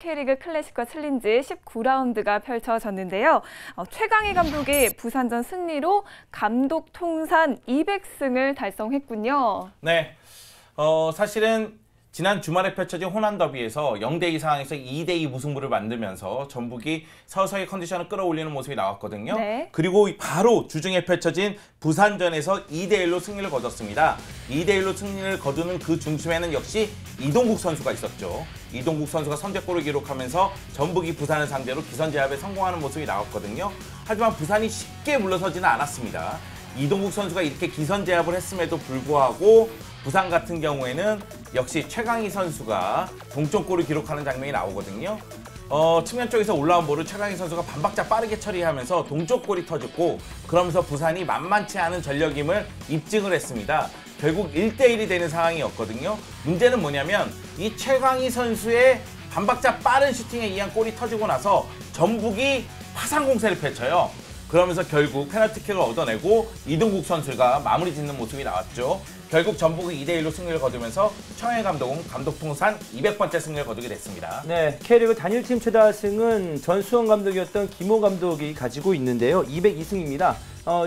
K리그 클래식과 챌린지 19라운드가 펼쳐졌는데요. 최강희 감독이 부산전 승리로 감독 통산 200승을 달성했군요. 네, 사실은 지난 주말에 펼쳐진 호남 더비에서 0대2 상황에서 2대2 무승부를 만들면서 전북이 서서히 컨디션을 끌어올리는 모습이 나왔거든요. 네. 그리고 바로 주중에 펼쳐진 부산전에서 2대1로 승리를 거뒀습니다. 2대1로 승리를 거두는 그 중심에는 역시 이동국 선수가 있었죠. 이동국 선수가 선제골을 기록하면서 전북이 부산을 상대로 기선제압에 성공하는 모습이 나왔거든요. 하지만 부산이 쉽게 물러서지는 않았습니다. 이동국 선수가 이렇게 기선제압을 했음에도 불구하고 부산 같은 경우에는 역시 최강희 선수가 동점골을 기록하는 장면이 나오거든요. 측면 쪽에서 올라온 볼을 최강희 선수가 반박자 빠르게 처리하면서 동점골이 터졌고, 그러면서 부산이 만만치 않은 전력임을 입증을 했습니다. 결국 1대1이 되는 상황이었거든요. 문제는 뭐냐면 이 최강희 선수의 반박자 빠른 슈팅에 의한 골이 터지고 나서 전북이 화상 공세를 펼쳐요. 그러면서 결국 페널티킥을 얻어내고 이동국 선수가 마무리 짓는 모습이 나왔죠. 결국 전북이 2대1로 승리를 거두면서 청해 감독은 감독 통산 200번째 승리를 거두게 됐습니다. 네, K리그 단일팀 최다승은 전수원 감독이었던 김호 감독이 가지고 있는데요. 202승입니다.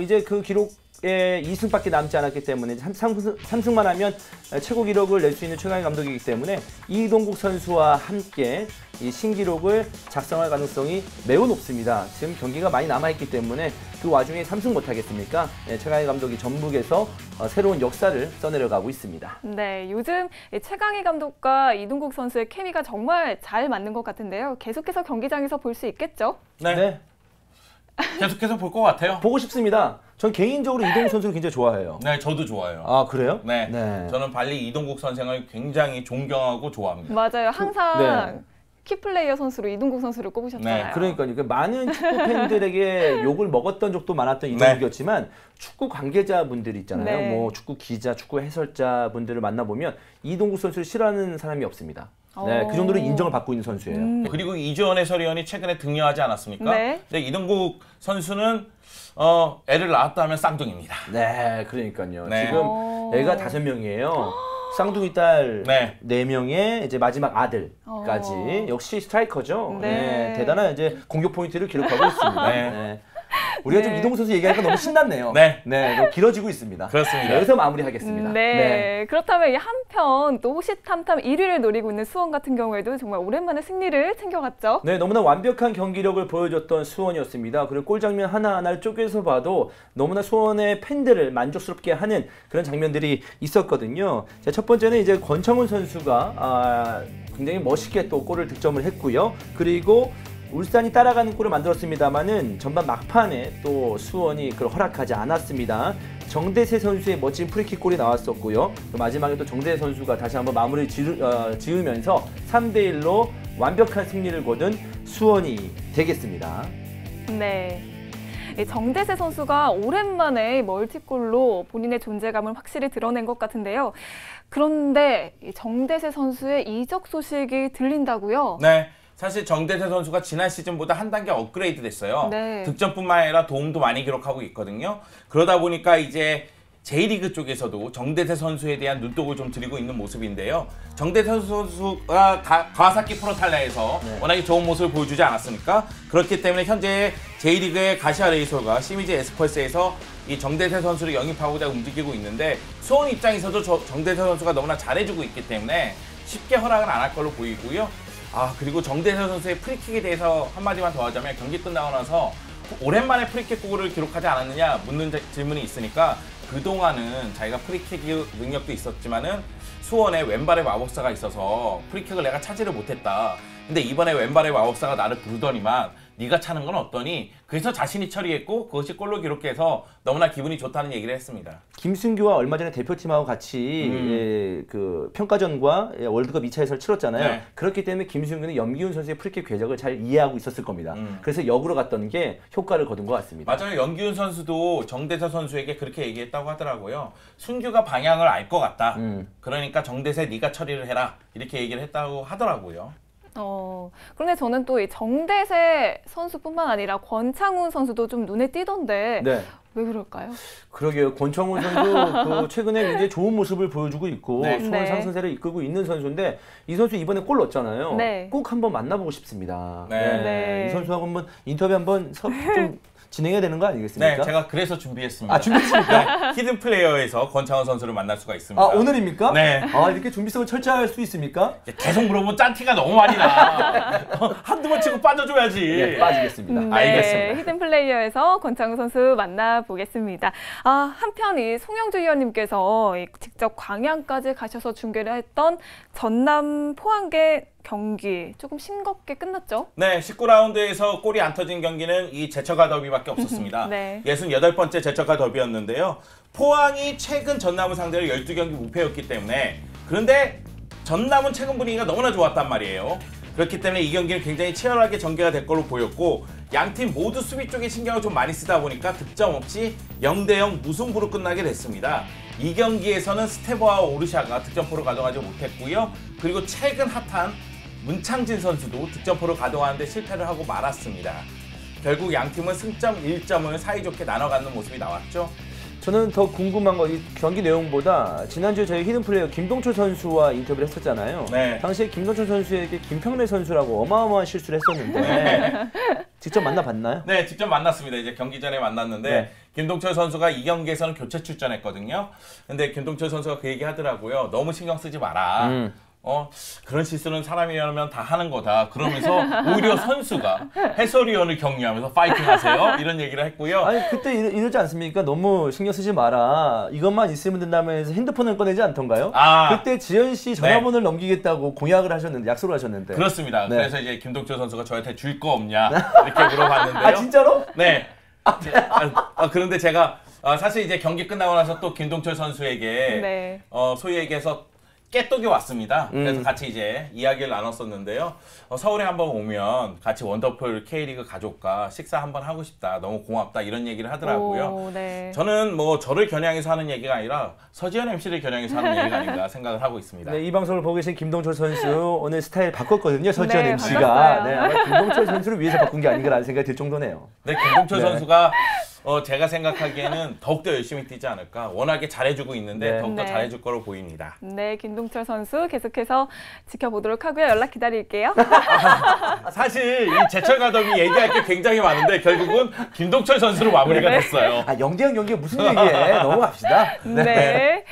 이제 그 기록에 2승밖에 남지 않았기 때문에 3승만 하면 최고 기록을 낼 수 있는 최강희 감독이기 때문에 이동국 선수와 함께 이 신기록을 작성할 가능성이 매우 높습니다. 지금 경기가 많이 남아있기 때문에 그 와중에 3승 못하겠습니까? 네, 최강희 감독이 전북에서 새로운 역사를 써내려가고 있습니다. 네, 요즘 최강희 감독과 이동국 선수의 케미가 정말 잘 맞는 것 같은데요. 계속해서 경기장에서 볼 수 있겠죠? 네. 계속해서 볼 것 같아요. 보고 싶습니다. 전 개인적으로 이동국 선수를 굉장히 좋아해요. 네, 저도 좋아요. 아, 그래요? 네. 네. 저는 발리 이동국 선생을 굉장히 존경하고 좋아합니다. 맞아요. 항상 네. 키플레이어 선수로 이동국 선수를 꼽으셨잖아요. 네, 그러니까요. 많은 축구 팬들에게 욕을 먹었던 적도 많았던 이동국이었지만 축구 관계자분들 있잖아요. 네. 뭐 축구 기자, 축구 해설자분들을 만나보면 이동국 선수를 싫어하는 사람이 없습니다. 네, 그 정도로 인정을 받고 있는 선수예요. 그리고 이주원 해설위원이 최근에 등려하지 않았습니까? 네. 근데 이동국 선수는 애를 낳았다 하면 쌍둥이입니다. 네, 그러니까요. 네. 지금 애가 5명이에요. 쌍둥이 딸 네. 4명에 이제 마지막 아들까지 역시 스트라이커죠. 네. 네, 대단한 이제 공격 포인트를 기록하고 있습니다. 네. 네. 우리가 좀 네. 이동국 선수 얘기하니까 너무 신났네요. 네. 네, 너무 길어지고 있습니다. 그렇습니다. 여기서 마무리하겠습니다. 네. 그렇다면 한편 또 호시탐탐 1위를 노리고 있는 수원 같은 경우에도 정말 오랜만에 승리를 챙겨갔죠. 네, 너무나 완벽한 경기력을 보여줬던 수원이었습니다. 그리고 골 장면 하나하나를 쪼개서 봐도 너무나 수원의 팬들을 만족스럽게 하는 그런 장면들이 있었거든요. 자, 첫 번째는 이제 권창훈 선수가 굉장히 멋있게 또 골을 득점을 했고요. 그리고 울산이 따라가는 골을 만들었습니다만은 전반 막판에 또 수원이 그걸 허락하지 않았습니다. 정대세 선수의 멋진 프리킥 골이 나왔었고요. 또 마지막에 또 정대세 선수가 다시 한번 마무리 지으면서 3대1로 완벽한 승리를 거둔 수원이 되겠습니다. 네. 정대세 선수가 오랜만에 멀티골로 본인의 존재감을 확실히 드러낸 것 같은데요. 그런데 정대세 선수의 이적 소식이 들린다고요? 네. 사실 정대세 선수가 지난 시즌보다 한 단계 업그레이드 됐어요. 네. 득점뿐만 아니라 도움도 많이 기록하고 있거든요. 그러다 보니까 이제 J리그 쪽에서도 정대세 선수에 대한 눈독을 좀 들이고 있는 모습인데요. 정대세 선수가 가와사키 프로탈레에서 워낙에 좋은 모습을 보여주지 않았습니까? 그렇기 때문에 현재 J리그의 가시아 레이솔과 시미즈 에스펄스에서 이 정대세 선수를 영입하고자 움직이고 있는데, 수원 입장에서도 정대세 선수가 너무나 잘해주고 있기 때문에 쉽게 허락은 안 할 걸로 보이고요. 그리고 정대세 선수의 프리킥에 대해서 한마디만 더 하자면, 경기 끝나고 나서 오랜만에 프리킥 골을 기록하지 않았느냐 묻는 질문이 있으니까, 그동안은 자기가 프리킥 능력도 있었지만은 수원에 왼발의 마법사가 있어서 프리킥을 내가 차지를 못했다. 근데 이번에 왼발의 마법사가 나를 부르더니만 네가 차는 건 어떠니? 그래서 자신이 처리했고 그것이 골로 기록해서 너무나 기분이 좋다는 얘기를 했습니다. 김승규와 얼마 전에 대표팀하고 같이 그 평가전과 월드컵 2차에서 치렀잖아요. 네. 그렇기 때문에 김승규는 염기훈 선수의 프리킥 궤적을 잘 이해하고 있었을 겁니다. 그래서 역으로 갔던 게 효과를 거둔 것 같습니다. 맞아요. 염기훈 선수도 정대세 선수에게 그렇게 얘기했다고 하더라고요. 순규가 방향을 알 것 같다. 그러니까 정대세 네가 처리를 해라. 이렇게 얘기를 했다고 하더라고요. 그런데 저는 또 이 정대세 선수뿐만 아니라 권창훈 선수도 좀 눈에 띄던데 네. 왜 그럴까요? 그러게요. 권창훈 선수 그 최근에 굉장히 좋은 모습을 보여주고 있고 네. 수원 네. 상승세를 이끌고 있는 선수인데 이 선수 이번에 골 넣었잖아요. 네. 꼭 한번 만나보고 싶습니다. 네. 네. 이 선수하고 한번 인터뷰 한번 좀 진행해야 되는 거 아니겠습니까? 네, 제가 그래서 준비했습니다. 아, 준비했습니까? 히든 플레이어에서 권창훈 선수를 만날 수가 있습니다. 아, 오늘입니까? 네. 아, 이렇게 준비성을 철저할 수 있습니까? 계속 물어보면 짠티가 너무 많이 나. 한두 번 치고 빠져줘야지. 네, 빠지겠습니다. 네, 알겠습니다. 히든 플레이어에서 권창훈 선수 만나보겠습니다. 한편 이 송영주 위원님께서 직접 광양까지 가셔서 중계를 했던 전남 포항계 경기 조금 싱겁게 끝났죠? 네, 19라운드에서 골이 안 터진 경기는 이 제쳐가 더비밖에 없었습니다. 네. 68번째 제쳐가 더비였는데요. 포항이 최근 전남을 상대로 12경기 무패였기 때문에 그런데 전남은 최근 분위기가 너무나 좋았단 말이에요. 그렇기 때문에 이 경기는 굉장히 치열하게 전개가 될 걸로 보였고 양팀 모두 수비 쪽에 신경을 좀 많이 쓰다 보니까 득점 없이 0대0 무승부로 끝나게 됐습니다. 이 경기에서는 스테버와 오르샤가 득점포를 가져가지 못했고요. 그리고 최근 핫한 문창진 선수도 득점포를 가동하는데 실패를 하고 말았습니다. 결국 양팀은 승점 1점을 사이좋게 나눠 갖는 모습이 나왔죠. 저는 더 궁금한 거 이 경기 내용보다 지난주에 저희 히든 플레이어 김동철 선수와 인터뷰를 했었잖아요. 네. 당시에 김동철 선수에게 김평래 선수라고 어마어마한 실수를 했었는데 네. 직접 만나봤나요? 네, 직접 만났습니다. 이제 경기 전에 만났는데 네. 김동철 선수가 이 경기에서는 교체 출전했거든요. 근데 김동철 선수가 그 얘기 하더라고요. 너무 신경 쓰지 마라. 그런 실수는 사람이라면 다 하는 거다. 그러면서 오히려 선수가 해설위원을 격려하면서 파이팅 하세요. 이런 얘기를 했고요. 아니 그때 이러지 않습니까? 너무 신경 쓰지 마라. 이것만 있으면 된다면서 핸드폰을 꺼내지 않던가요? 아. 그때 지현 씨 전화번호를 넘기겠다고 공약을 하셨는데 약속을 하셨는데. 그렇습니다. 네. 그래서 이제 김동철 선수가 저한테 줄 거 없냐 이렇게 물어봤는데요. 아 진짜로? 네. 그런데 제가 사실 이제 경기 끝나고 나서 또 김동철 선수에게 네. 소위 얘기해서 깨똑이 왔습니다. 그래서 같이 이제 이야기를 나눴었는데요. 서울에 한번 오면 같이 원더풀 K리그 가족과 식사 한번 하고 싶다. 너무 고맙다. 이런 얘기를 하더라고요. 오, 네. 저는 뭐 저를 겨냥해서 하는 얘기가 아니라 서지현 MC를 겨냥해서 하는 얘기가 아닌가 생각을 하고 있습니다. 네, 이 방송을 보고 계신 김동철 선수 오늘 스타일 바꿨거든요. 서지현 네, MC가. 바꿨어요. 네, 아마 김동철 선수를 위해서 바꾼 게 아닌가라는 생각이 들 정도네요. 네, 김동철 네. 선수가 제가 생각하기에는 더욱더 열심히 뛰지 않을까. 워낙에 잘해주고 있는데 네. 더욱더 네. 잘해줄 거로 보입니다. 네, 김동철 선수 계속해서 지켜보도록 하고요. 연락 기다릴게요. 사실 이 제철 가덕이 얘기할 게 굉장히 많은데 결국은 김동철 선수로 마무리가 됐어요. 아 0대0 경기가 무슨 얘기해? 넘어갑시다. 네.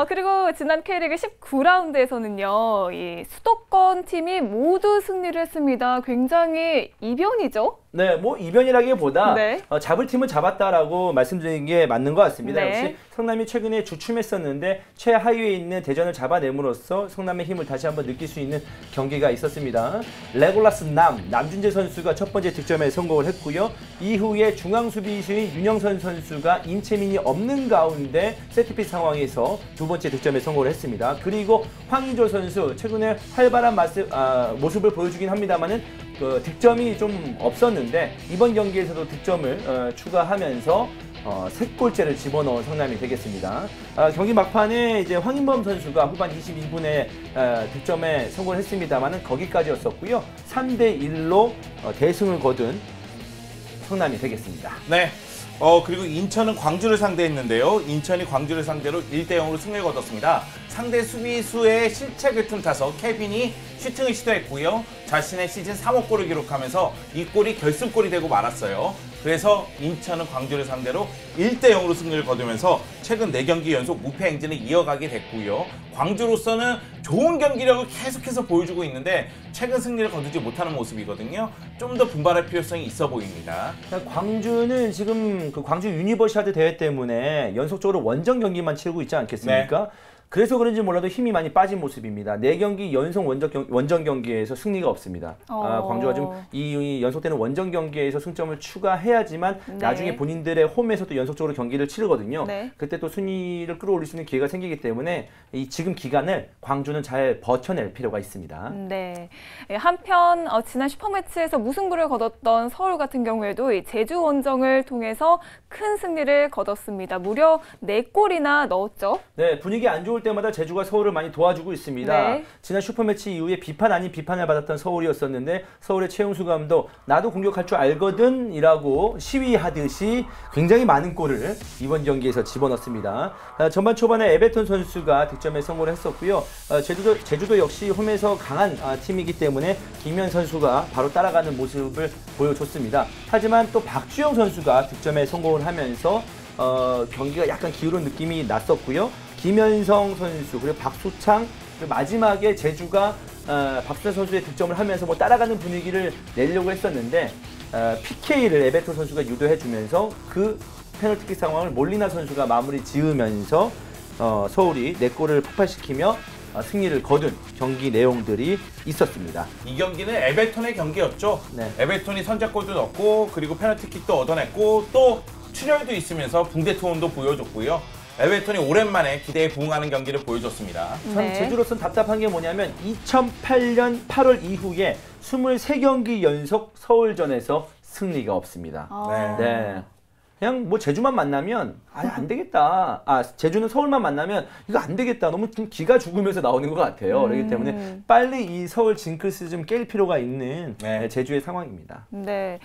그리고 지난 K리그 19라운드에서는요, 이 수도권 팀이 모두 승리를 했습니다. 굉장히 이변이죠? 네, 뭐 이변이라기보다 네. 잡을 팀은 잡았다라고 말씀드리는 게 맞는 것 같습니다. 네. 역시 성남이 최근에 주춤했었는데 최하위에 있는 대전을 잡아냄으로써 성남의 힘을 다시 한번 느낄 수 있는 경기가 있었습니다. 레골라스 남준재 선수가 첫 번째 득점에 성공을 했고요. 이후에 중앙 수비수인 윤영선 선수가 임채민이 없는 가운데 세트피스 상황에서 두 번째 득점에 성공을 했습니다. 그리고 황인조 선수 최근에 활발한 모습을 보여주긴 합니다만은 득점이 좀 없었는데 이번 경기에서도 득점을 추가하면서 3골째를 집어넣은 성남이 되겠습니다. 경기 막판에 이제 황인범 선수가 후반 22분에 득점에 성공을 했습니다만은 거기까지였었고요. 3대1로 대승을 거둔 성남이 되겠습니다. 네. 그리고 인천은 광주를 상대했는데요. 인천이 광주를 상대로 1대0으로 승리를 거뒀습니다. 상대 수비수의 실책을 틈타서 케빈이 슈팅을 시도했고요. 자신의 시즌 3호 골을 기록하면서 이 골이 결승골이 되고 말았어요. 그래서 인천은 광주를 상대로 1대0으로 승리를 거두면서 최근 4경기 연속 무패 행진을 이어가게 됐고요. 광주로서는 좋은 경기력을 계속해서 보여주고 있는데 최근 승리를 거두지 못하는 모습이거든요. 좀 더 분발할 필요성이 있어 보입니다. 광주는 지금 그 광주 유니버시아드 대회 때문에 연속적으로 원정 경기만 치르고 있지 않겠습니까? 네. 그래서 그런지 몰라도 힘이 많이 빠진 모습입니다. 4경기 연속 원정 경기에서 승리가 없습니다. 광주가 좀 이 연속되는 원정 경기에서 승점을 추가해야지만 네. 나중에 본인들의 홈에서도 연속적으로 경기를 치르거든요. 네. 그때 또 순위를 끌어올릴 수 있는 기회가 생기기 때문에 이 지금 기간을 광주는 잘 버텨낼 필요가 있습니다. 네. 한편 지난 슈퍼매치에서 무승부를 거뒀던 서울 같은 경우에도 이 제주 원정을 통해서 큰 승리를 거뒀습니다. 무려 4골이나 넣었죠. 네, 분위기 안 좋을 어려울 때마다 제주가 서울을 많이 도와주고 있습니다. 네. 지난 슈퍼매치 이후에 비판 아닌 비판을 받았던 서울이었었는데 서울의 최용수 감독 나도 공격할 줄 알거든 이라고 시위하듯이 굉장히 많은 골을 이번 경기에서 집어넣습니다. 전반 초반에 에베톤 선수가 득점에 성공을 했었고요. 제주도 역시 홈에서 강한 팀이기 때문에 김현 선수가 바로 따라가는 모습을 보여줬습니다. 하지만 또 박주영 선수가 득점에 성공을 하면서 경기가 약간 기울은 느낌이 났었고요. 김현성 선수 그리고 박수창 그리고 마지막에 제주가 박수창 선수의 득점을 하면서 뭐 따라가는 분위기를 내려고 했었는데 PK를 에베톤 선수가 유도해주면서 그 페널티킥 상황을 몰리나 선수가 마무리 지으면서 서울이 4골을 폭발시키며 승리를 거둔 경기 내용들이 있었습니다. 이 경기는 에베톤의 경기였죠. 네. 에베톤이 선제골도 넣고 그리고 페널티킥도 얻어냈고 또 출혈도 있으면서 붕대 투혼도 보여줬고요. 에베톤이 오랜만에 기대에 부응하는 경기를 보여줬습니다. 참 네. 제주로서는 답답한 게 뭐냐면 2008년 8월 이후에 23경기 연속 서울전에서 승리가 없습니다. 네. 그냥 뭐 제주만 만나면 안 되겠다. 제주는 서울만 만나면 이거 안 되겠다. 너무 좀 기가 죽으면서 나오는 것 같아요. 그렇기 때문에 빨리 이 서울 징크스 좀 깰 필요가 있는 네. 제주의 상황입니다. 네.